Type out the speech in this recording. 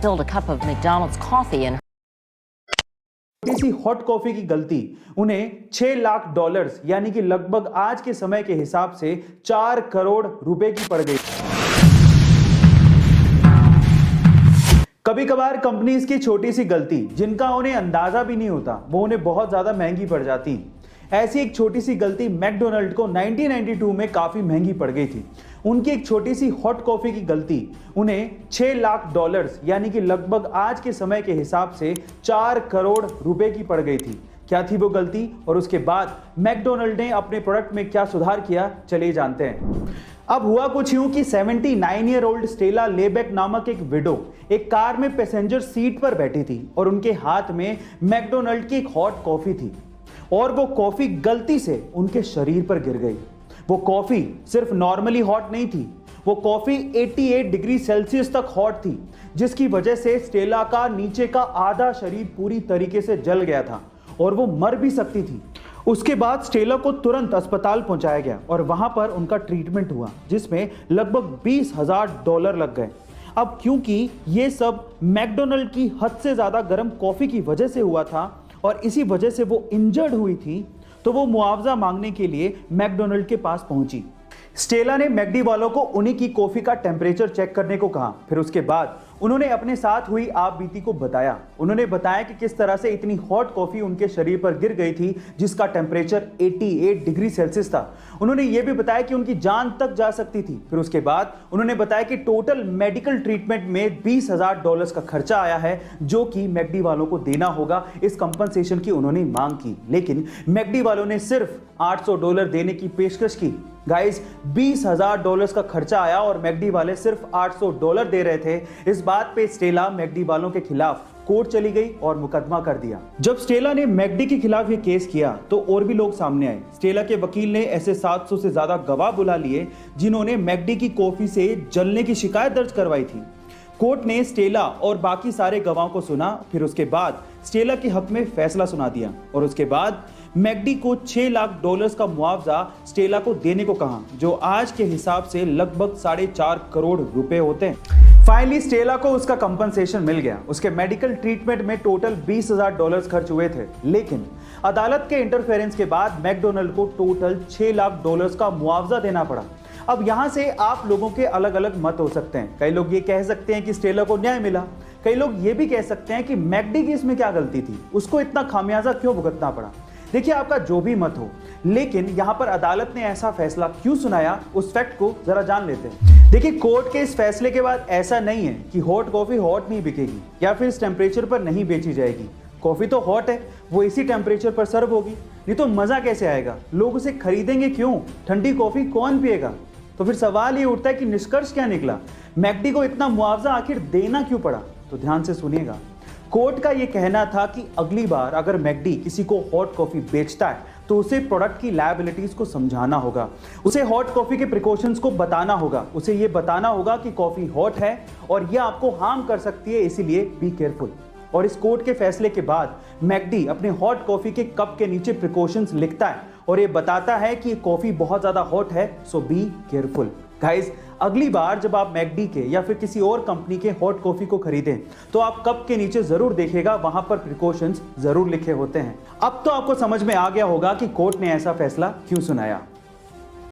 spilled a cup of McDonald's coffee in छोटी सी hot coffee की गलती उन्हें $6 लाख यानी कि लगभग आज के समय के हिसाब से 4 करोड़ रुपए की पड़ गई। कभी कभार कंपनीज की छोटी सी गलती जिनका उन्हें अंदाजा भी नहीं होता वो उन्हें बहुत ज्यादा महंगी पड़ जाती। ऐसी एक छोटी सी गलती मैकडोनल्ड को 1992 में काफी महंगी पड़ गई थी। उनकी एक छोटी सी हॉट कॉफी की गलती उन्हें $6 लाख यानी कि लगभग आज के समय के हिसाब से 4 करोड़ रुपए की पड़ गई थी। क्या थी वो गलती और उसके बाद मैकडोनल्ड ने अपने प्रोडक्ट में क्या सुधार किया, चलिए जानते हैं। अब हुआ कुछ यूं कि 79-year-old स्टेला लेबेक नामक एक विडो एक कार में पैसेंजर सीट पर बैठी थी और उनके हाथ में मैकडोनल्ड की एक हॉट कॉफी थी और वो कॉफी गलती से उनके शरीर पर गिर गई। वो कॉफी सिर्फ नॉर्मली हॉट नहीं थी, वो कॉफी 88 डिग्री सेल्सियस तक हॉट थी, जिसकी वजह से स्टेला का नीचे का आधा शरीर पूरी तरीके से जल गया था और वो मर भी सकती थी। उसके बाद स्टेला को तुरंत अस्पताल पहुंचाया गया और वहां पर उनका ट्रीटमेंट हुआ जिसमें लगभग $20,000 लग गए। अब क्योंकि ये सब मैकडोनल्ड की हद से ज्यादा गर्म कॉफी की वजह से हुआ था और इसी वजह से वो इंजर्ड हुई थी, तो वो मुआवजा मांगने के लिए मैकडोनल्ड के पास पहुंची। स्टेला ने मैकडी वालों को उन्हीं की कॉफी का टेम्परेचर चेक करने को कहा। फिर उसके बाद उन्होंने अपने साथ हुई आप बीती को बताया। उन्होंने बताया कि किस तरह से इतनी हॉट कॉफी उनके शरीर पर गिर गई थी जिसका टेम्परेचर 88 डिग्री सेल्सियस था। उन्होंने ये भी बताया कि उनकी जान तक जा सकती थी। फिर उसके बाद उन्होंने बताया कि टोटल मेडिकल ट्रीटमेंट में $20,000 का खर्चा आया है जो कि मैकडी वालों को देना होगा। इस कंपनसेशन की उन्होंने मांग की, लेकिन मैकडी वालों ने सिर्फ $800 देने की पेशकश की। गाइस, $20,000 का खर्चा आया और मैकडी वाले सिर्फ $800 दे रहे थे। इस बात पे स्टेला मैकडी वालों के खिलाफ कोर्ट चली गई और मुकदमा कर दिया। जब स्टेला ने मैकडी के खिलाफ ये केस किया तो और भी लोग सामने आए। स्टेला के वकील ने ऐसे 700 से ज्यादा गवाह बुला लिए जिन्होंने मैकडी की कॉफी से जलने की शिकायत दर्ज करवाई थी। कोर्ट ने स्टेला और बाकी सारे गवाहों को सुना। फिर उसके बाद स्टेला के हक में फैसला सुना दिया और उसके बाद मैकडी को $6 लाख का मुआवजा स्टेला को देने को कहा, जो आज के हिसाब से लगभग 4.5 करोड़ रुपए होते हैं। फाइनली स्टेला को उसका कंपनसेशन मिल गया। उसके मेडिकल ट्रीटमेंट में टोटल $20,000 खर्च हुए थे, लेकिन अदालत के इंटरफेरेंस के बाद मैकडोनल्ड को टोटल $6 लाख का मुआवजा देना पड़ा। अब यहां से आप लोगों के अलग अलग मत हो सकते हैं। कई लोग ये कह सकते हैं कि स्टेला को न्याय मिला, कई लोग ये भी कह सकते हैं कि मैकडी की इसमें क्या गलती थी, उसको इतना खामियाजा क्यों भुगतना पड़ा। देखिए, आपका जो भी मत हो, लेकिन यहां पर अदालत ने ऐसा फैसला क्यों सुनाया उस फैक्ट को जरा जान लेते हैं। देखिए, कोर्ट के इस फैसले के बाद ऐसा नहीं है कि हॉट कॉफी हॉट नहीं बिकेगी या फिर इस टेम्परेचर पर नहीं बेची जाएगी। कॉफी तो हॉट है, वो इसी टेम्परेचर पर सर्व होगी, नहीं तो मजा कैसे आएगा, लोग उसे खरीदेंगे क्यों, ठंडी कॉफी कौन पिएगा। तो फिर सवाल ये उठता है कि निष्कर्ष क्या निकला, मैकडी को इतना मुआवजा आखिर देना क्यों पड़ा। तो ध्यान से सुनिएगा। कोर्ट का यह कहना था कि अगली बार अगर मैकडी किसी को हॉट कॉफी बेचता है तो उसे प्रोडक्ट की लायबिलिटीज को समझाना होगा, उसे हॉट कॉफी के प्रिकॉशंस को बताना होगा, उसे यह बताना होगा कि कॉफी हॉट है और यह आपको हार्म कर सकती है, इसीलिए बी केयरफुल। और इस कोर्ट के फैसले के बाद मैकडी अपने हॉट कॉफी के कप के नीचे प्रिकॉशंस लिखता है और ये बताता है कि कॉफी बहुत ज्यादा हॉट है, सो बी केयरफुल। गाइस, अगली बार जब आप मैकडी के या फिर किसी और कंपनी के हॉट कॉफी को खरीदें तो आप कप के नीचे जरूर देखिएगा, वहां पर प्रिकॉशंस जरूर लिखे होते हैं। अब तो आपको समझ में आ गया होगा कि कोर्ट ने ऐसा फैसला क्यों सुनाया।